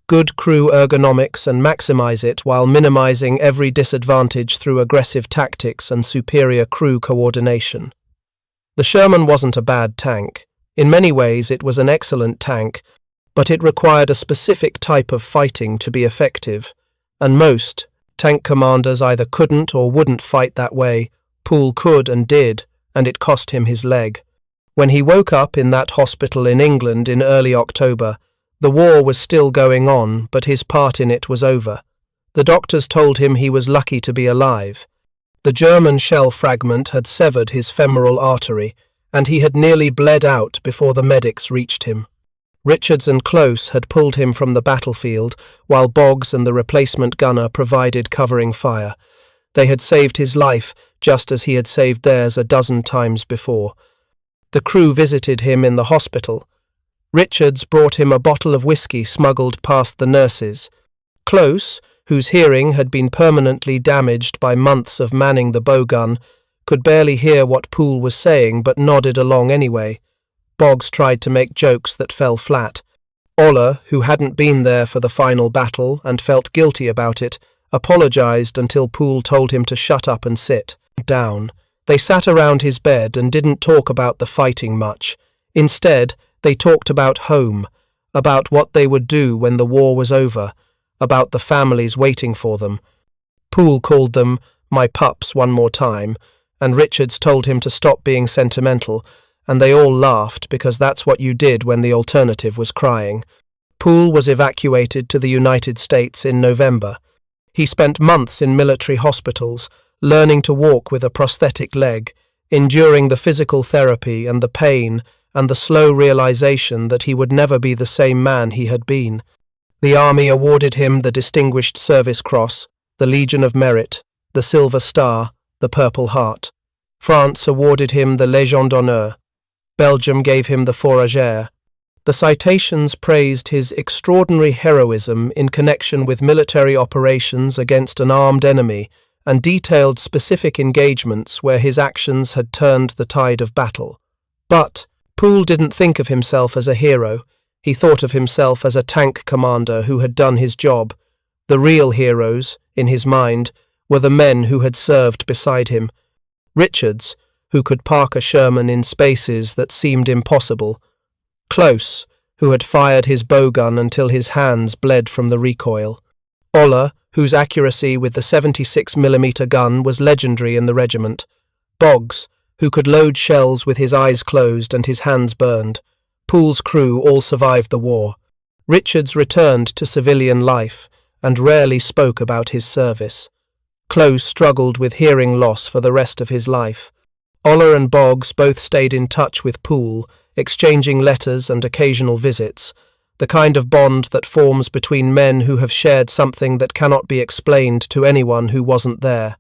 good crew ergonomics, and maximize it while minimizing every disadvantage through aggressive tactics and superior crew coordination. The Sherman wasn't a bad tank. In many ways it was an excellent tank, but it required a specific type of fighting to be effective, and most tank commanders either couldn't or wouldn't fight that way. Poole could and did, and it cost him his leg. When he woke up in that hospital in England in early October, the war was still going on, but his part in it was over. The doctors told him he was lucky to be alive. The German shell fragment had severed his femoral artery, and he had nearly bled out before the medics reached him. Richards and Close had pulled him from the battlefield, while Boggs and the replacement gunner provided covering fire. They had saved his life, just as he had saved theirs a dozen times before. The crew visited him in the hospital. Richards brought him a bottle of whiskey smuggled past the nurses. Close, whose hearing had been permanently damaged by months of manning the bowgun, could barely hear what Poole was saying but nodded along anyway. Boggs tried to make jokes that fell flat. Oller, who hadn't been there for the final battle and felt guilty about it, apologized until Poole told him to shut up and sit down. They sat around his bed and didn't talk about the fighting much. Instead, they talked about home, about what they would do when the war was over, about the families waiting for them. Poole called them "my pups" one more time, and Richards told him to stop being sentimental, and they all laughed because that's what you did when the alternative was crying. Poole was evacuated to the United States in November. He spent months in military hospitals, learning to walk with a prosthetic leg, enduring the physical therapy and the pain and the slow realization that he would never be the same man he had been. The Army awarded him the Distinguished Service Cross, the Legion of Merit, the Silver Star, the Purple Heart. France awarded him the Légion d'honneur. Belgium gave him the Fourragère. The citations praised his extraordinary heroism in connection with military operations against an armed enemy and detailed specific engagements where his actions had turned the tide of battle. But Poole didn't think of himself as a hero. He thought of himself as a tank commander who had done his job. The real heroes, in his mind, were the men who had served beside him. Richards, who could park a Sherman in spaces that seemed impossible. Close, who had fired his bowgun until his hands bled from the recoil. Oller, whose accuracy with the 76mm gun was legendary in the regiment. Boggs, who could load shells with his eyes closed and his hands burned. Poole's crew all survived the war. Richards returned to civilian life and rarely spoke about his service. Close struggled with hearing loss for the rest of his life. Oller and Boggs both stayed in touch with Poole, exchanging letters and occasional visits, the kind of bond that forms between men who have shared something that cannot be explained to anyone who wasn't there.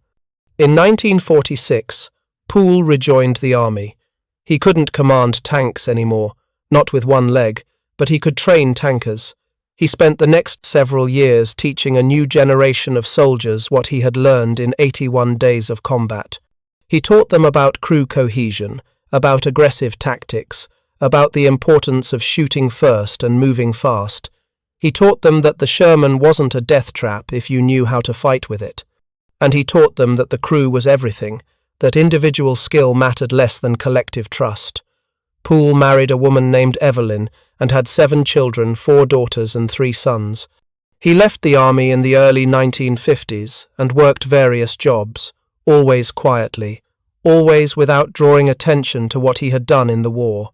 In 1946, Poole rejoined the army. He couldn't command tanks anymore, not with one leg, but he could train tankers. He spent the next several years teaching a new generation of soldiers what he had learned in 81 days of combat. He taught them about crew cohesion, about aggressive tactics, about the importance of shooting first and moving fast. He taught them that the Sherman wasn't a death trap if you knew how to fight with it. And he taught them that the crew was everything, that individual skill mattered less than collective trust. Poole married a woman named Evelyn and had 7 children, 4 daughters and 3 sons. He left the army in the early 1950s and worked various jobs, always quietly, always without drawing attention to what he had done in the war.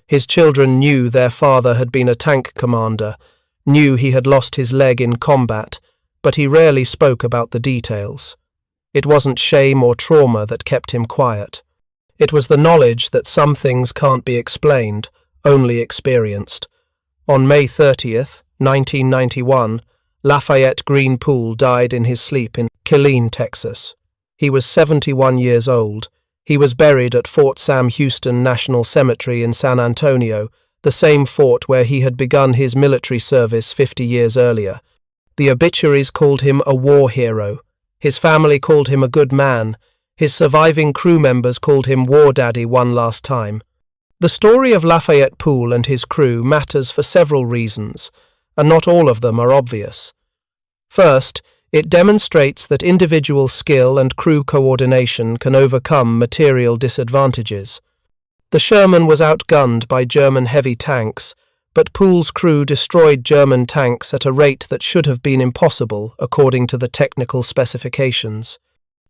His children knew their father had been a tank commander, knew he had lost his leg in combat, but he rarely spoke about the details. It wasn't shame or trauma that kept him quiet. It was the knowledge that some things can't be explained, only experienced. On May 30th, 1991, Lafayette Green Poole died in his sleep in Killeen, Texas. He was 71 years old. He was buried at Fort Sam Houston National Cemetery in San Antonio, the same fort where he had begun his military service 50 years earlier. The obituaries called him a war hero. His family called him a good man. His surviving crew members called him War Daddy one last time. The story of Lafayette Poole and his crew matters for several reasons, and not all of them are obvious. First, it demonstrates that individual skill and crew coordination can overcome material disadvantages. The Sherman was outgunned by German heavy tanks, but Poole's crew destroyed German tanks at a rate that should have been impossible according to the technical specifications.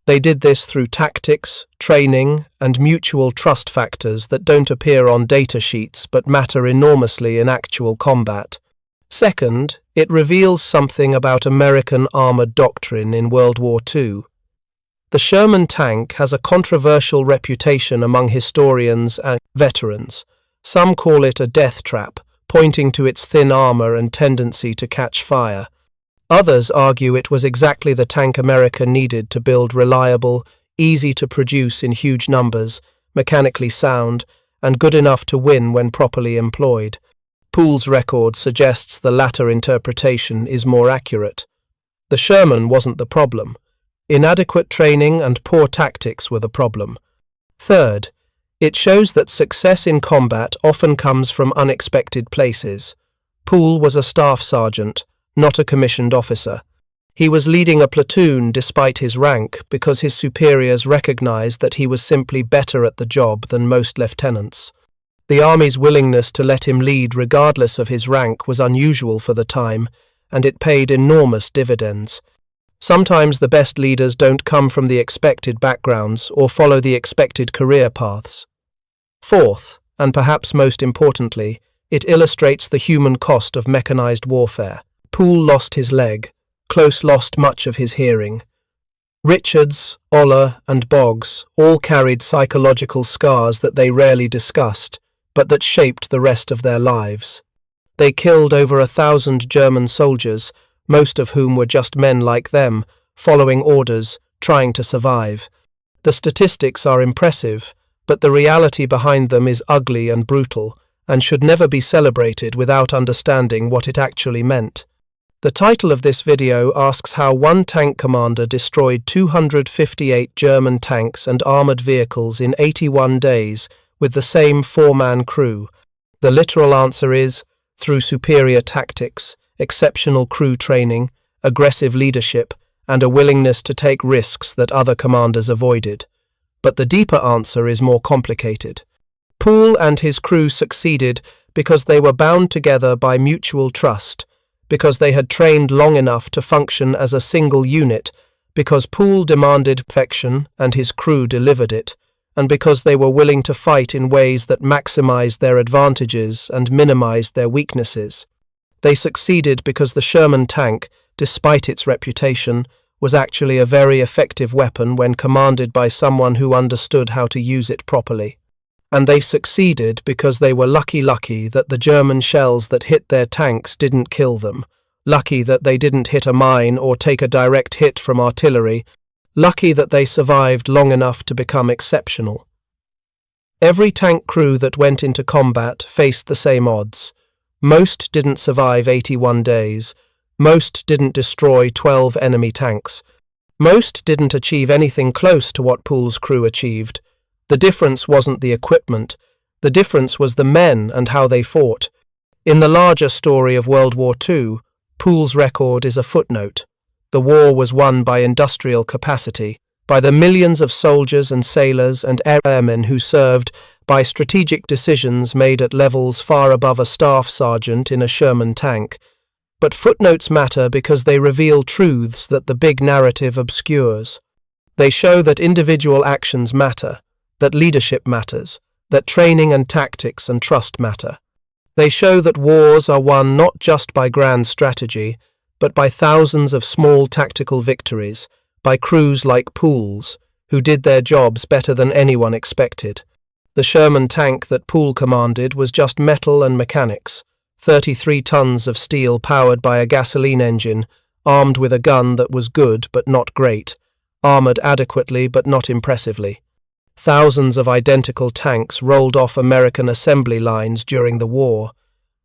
They did this through tactics, training, and mutual trust factors that don't appear on data sheets but matter enormously in actual combat. Second, it reveals something about American armored doctrine in World War II. The Sherman tank has a controversial reputation among historians and veterans. Some call it a death trap, pointing to its thin armor and tendency to catch fire. Others argue it was exactly the tank America needed to build reliable, easy to produce in huge numbers, mechanically sound, and good enough to win when properly employed. Poole's record suggests the latter interpretation is more accurate. The Sherman wasn't the problem. Inadequate training and poor tactics were the problem. Third, it shows that success in combat often comes from unexpected places. Poole was a staff sergeant, not a commissioned officer. He was leading a platoon despite his rank because his superiors recognized that he was simply better at the job than most lieutenants. The army's willingness to let him lead regardless of his rank was unusual for the time, and it paid enormous dividends. Sometimes the best leaders don't come from the expected backgrounds or follow the expected career paths. Fourth, and perhaps most importantly, it illustrates the human cost of mechanized warfare. Poole lost his leg. Close lost much of his hearing. Richards, Oller, and Boggs all carried psychological scars that they rarely discussed, but that shaped the rest of their lives. They killed over 1,000 German soldiers, most of whom were just men like them, following orders, trying to survive. The statistics are impressive, but the reality behind them is ugly and brutal, and should never be celebrated without understanding what it actually meant. The title of this video asks how one tank commander destroyed 258 German tanks and armoured vehicles in 81 days with the same four-man crew. The literal answer is, through superior tactics, exceptional crew training, aggressive leadership, and a willingness to take risks that other commanders avoided. But the deeper answer is more complicated. Poole and his crew succeeded because they were bound together by mutual trust, because they had trained long enough to function as a single unit, because Poole demanded perfection and his crew delivered it, and because they were willing to fight in ways that maximized their advantages and minimized their weaknesses. They succeeded because the Sherman tank, despite its reputation, was actually a very effective weapon when commanded by someone who understood how to use it properly. And they succeeded because they were lucky that the German shells that hit their tanks didn't kill them, lucky that they didn't hit a mine or take a direct hit from artillery, lucky that they survived long enough to become exceptional. Every tank crew that went into combat faced the same odds. Most didn't survive 81 days. Most didn't destroy 12 enemy tanks. Most didn't achieve anything close to what Poole's crew achieved. The difference wasn't the equipment. The difference was the men and how they fought. In the larger story of World War II, Poole's record is a footnote. The war was won by industrial capacity, by the millions of soldiers and sailors and airmen who served, by strategic decisions made at levels far above a staff sergeant in a Sherman tank. But footnotes matter because they reveal truths that the big narrative obscures. They show that individual actions matter, that leadership matters, that training and tactics and trust matter. They show that wars are won not just by grand strategy, but by thousands of small tactical victories, by crews like Poole's, who did their jobs better than anyone expected. The Sherman tank that Poole commanded was just metal and mechanics, 33 tons of steel powered by a gasoline engine, armed with a gun that was good but not great, armoured adequately but not impressively. Thousands of identical tanks rolled off American assembly lines during the war.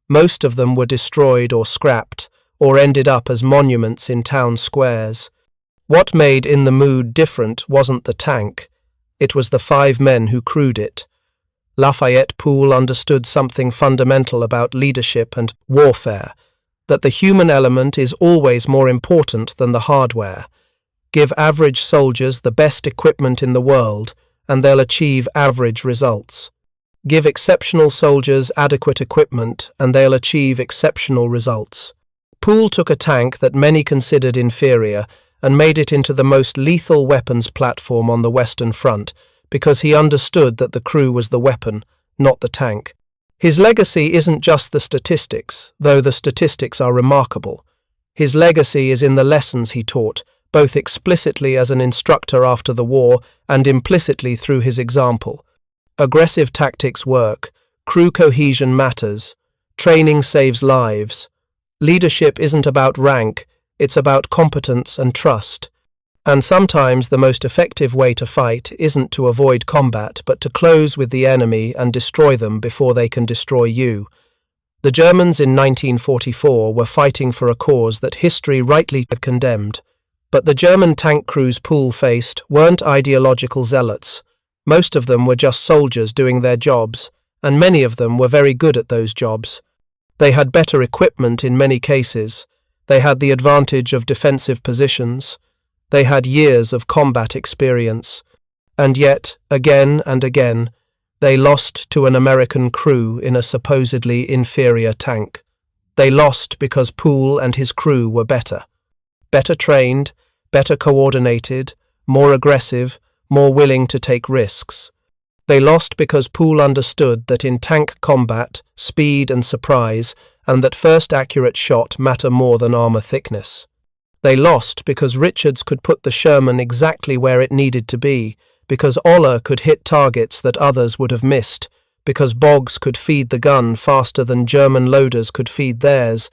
Most of them were destroyed or scrapped, or ended up as monuments in town squares. What made In the Mood different wasn't the tank. It was the 5 men who crewed it. Lafayette Poole understood something fundamental about leadership and warfare, that the human element is always more important than the hardware. Give average soldiers the best equipment in the world, and they'll achieve average results. Give exceptional soldiers adequate equipment, and they'll achieve exceptional results. Poole took a tank that many considered inferior and made it into the most lethal weapons platform on the Western Front, because he understood that the crew was the weapon, not the tank. His legacy isn't just the statistics, though the statistics are remarkable. His legacy is in the lessons he taught, both explicitly as an instructor after the war and implicitly through his example. Aggressive tactics work, crew cohesion matters, training saves lives. Leadership isn't about rank, it's about competence and trust. And sometimes the most effective way to fight isn't to avoid combat, but to close with the enemy and destroy them before they can destroy you. The Germans in 1944 were fighting for a cause that history rightly condemned. But the German tank crews Poole faced weren't ideological zealots. Most of them were just soldiers doing their jobs, and many of them were very good at those jobs. They had better equipment in many cases. They had the advantage of defensive positions. They had years of combat experience. And yet, again and again, they lost to an American crew in a supposedly inferior tank. They lost because Poole and his crew were better. Better trained, better coordinated, more aggressive, more willing to take risks. They lost because Poole understood that in tank combat, speed and surprise, and that first accurate shot matter more than armor thickness. They lost because Richards could put the Sherman exactly where it needed to be, because Oller could hit targets that others would have missed, because Boggs could feed the gun faster than German loaders could feed theirs,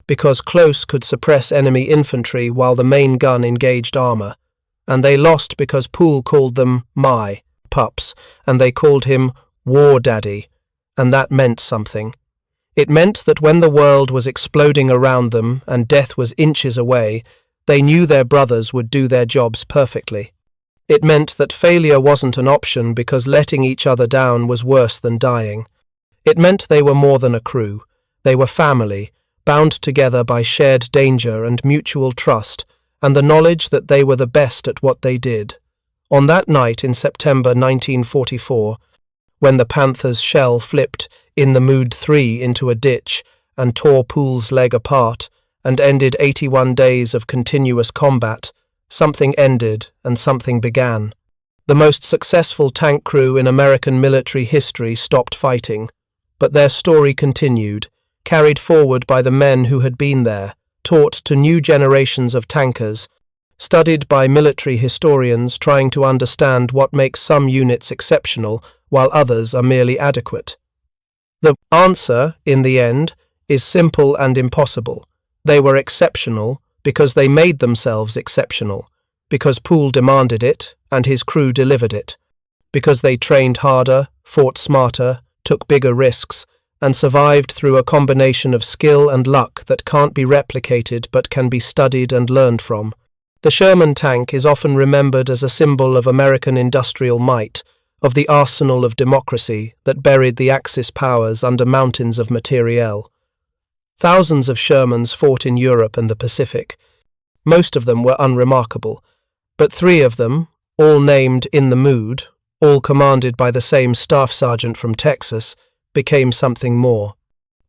because Close could suppress enemy infantry while the main gun engaged armor. And they lost because Poole called them my pups, and they called him War Daddy, and that meant something. It meant that when the world was exploding around them and death was inches away, they knew their brothers would do their jobs perfectly. It meant that failure wasn't an option because letting each other down was worse than dying. It meant they were more than a crew. They were family, bound together by shared danger and mutual trust, and the knowledge that they were the best at what they did. On that night in September 1944, when the Panther's shell flipped in the Mood 3 into a ditch and tore Poole's leg apart and ended 81 days of continuous combat, something ended and something began. The most successful tank crew in American military history stopped fighting, but their story continued, carried forward by the men who had been there, taught to new generations of tankers, studied by military historians trying to understand what makes some units exceptional while others are merely adequate. The answer, in the end, is simple and impossible. They were exceptional because they made themselves exceptional, because Poole demanded it and his crew delivered it, because they trained harder, fought smarter, took bigger risks, and survived through a combination of skill and luck that can't be replicated but can be studied and learned from. The Sherman tank is often remembered as a symbol of American industrial might, of the arsenal of democracy that buried the Axis powers under mountains of materiel. Thousands of Shermans fought in Europe and the Pacific. Most of them were unremarkable, but 3 of them, all named In the Mood, all commanded by the same staff sergeant from Texas, became something more.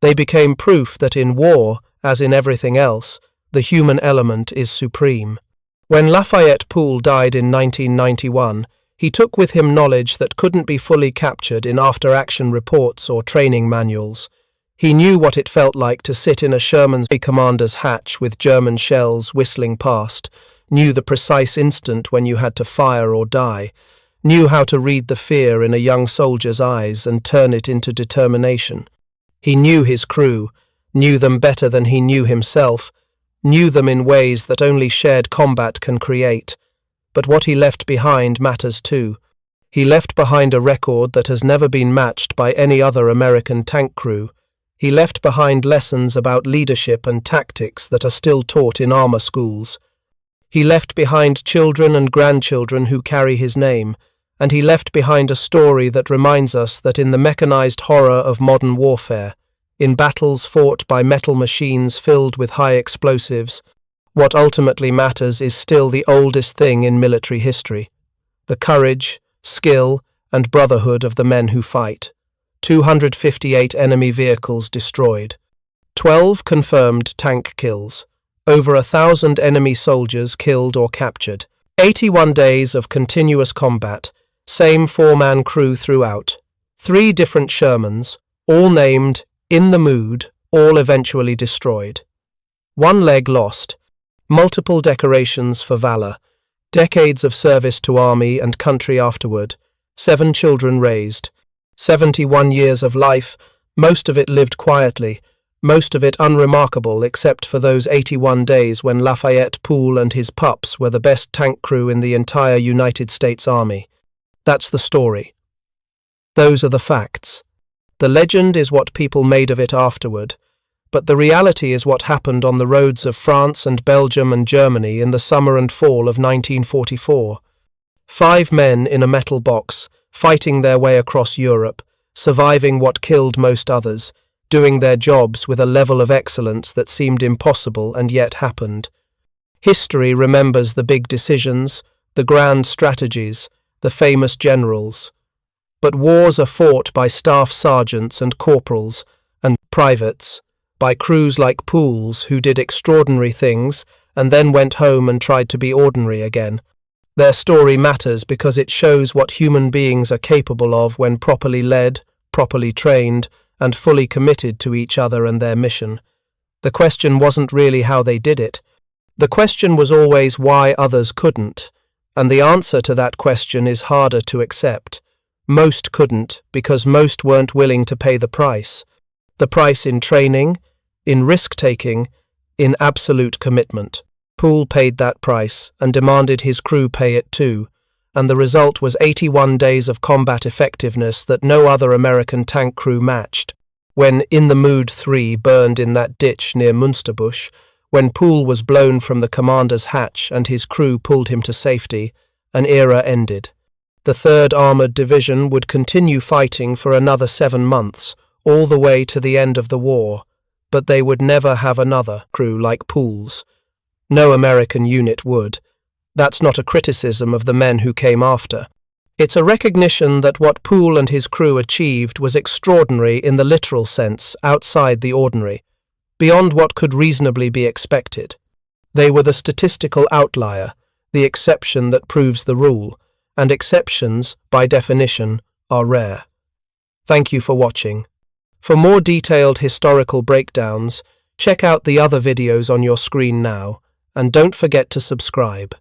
They became proof that in war, as in everything else, the human element is supreme. When Lafayette Poole died in 1991, he took with him knowledge that couldn't be fully captured in after-action reports or training manuals. He knew what it felt like to sit in a Sherman's commander's hatch with German shells whistling past, knew the precise instant when you had to fire or die, knew how to read the fear in a young soldier's eyes and turn it into determination. He knew his crew, knew them better than he knew himself, knew them in ways that only shared combat can create. But what he left behind matters too. He left behind a record that has never been matched by any other American tank crew. He left behind lessons about leadership and tactics that are still taught in armor schools. He left behind children and grandchildren who carry his name, and he left behind a story that reminds us that in the mechanized horror of modern warfare, in battles fought by metal machines filled with high explosives, what ultimately matters is still the oldest thing in military history: the courage, skill, and brotherhood of the men who fight. 258 enemy vehicles destroyed. 12 confirmed tank kills. Over 1,000 enemy soldiers killed or captured. 81 days of continuous combat. Same 4-man crew throughout. 3 different Shermans, all named In the Mood, all eventually destroyed. 1 leg lost. Multiple decorations for valor. Decades of service to army and country afterward. 7 children raised. 71 years of life, most of it lived quietly, most of it unremarkable except for those 81 days when Lafayette Poole and his pups were the best tank crew in the entire United States Army. That's the story. Those are the facts. The legend is what people made of it afterward, but the reality is what happened on the roads of France and Belgium and Germany in the summer and fall of 1944. 5 men in a metal box, fighting their way across Europe, surviving what killed most others, doing their jobs with a level of excellence that seemed impossible and yet happened. History remembers the big decisions, the grand strategies, the famous generals. But wars are fought by staff sergeants and corporals and privates, by crews like Poole's who did extraordinary things and then went home and tried to be ordinary again. Their story matters because it shows what human beings are capable of when properly led, properly trained, and fully committed to each other and their mission. The question wasn't really how they did it. The question was always why others couldn't, and the answer to that question is harder to accept. Most couldn't because most weren't willing to pay the price. The price in training, in risk-taking, in absolute commitment. Poole paid that price and demanded his crew pay it too, and the result was 81 days of combat effectiveness that no other American tank crew matched. When In the Mood 3 burned in that ditch near Münsterbusch, when Poole was blown from the commander's hatch and his crew pulled him to safety, an era ended. The 3rd Armoured Division would continue fighting for another 7 months, all the way to the end of the war, but they would never have another crew like Poole's. No American unit would. That's not a criticism of the men who came after. It's a recognition that what Poole and his crew achieved was extraordinary in the literal sense, outside the ordinary, beyond what could reasonably be expected. They were the statistical outlier, the exception that proves the rule, and exceptions, by definition, are rare. Thank you for watching. For more detailed historical breakdowns, check out the other videos on your screen now, and don't forget to subscribe.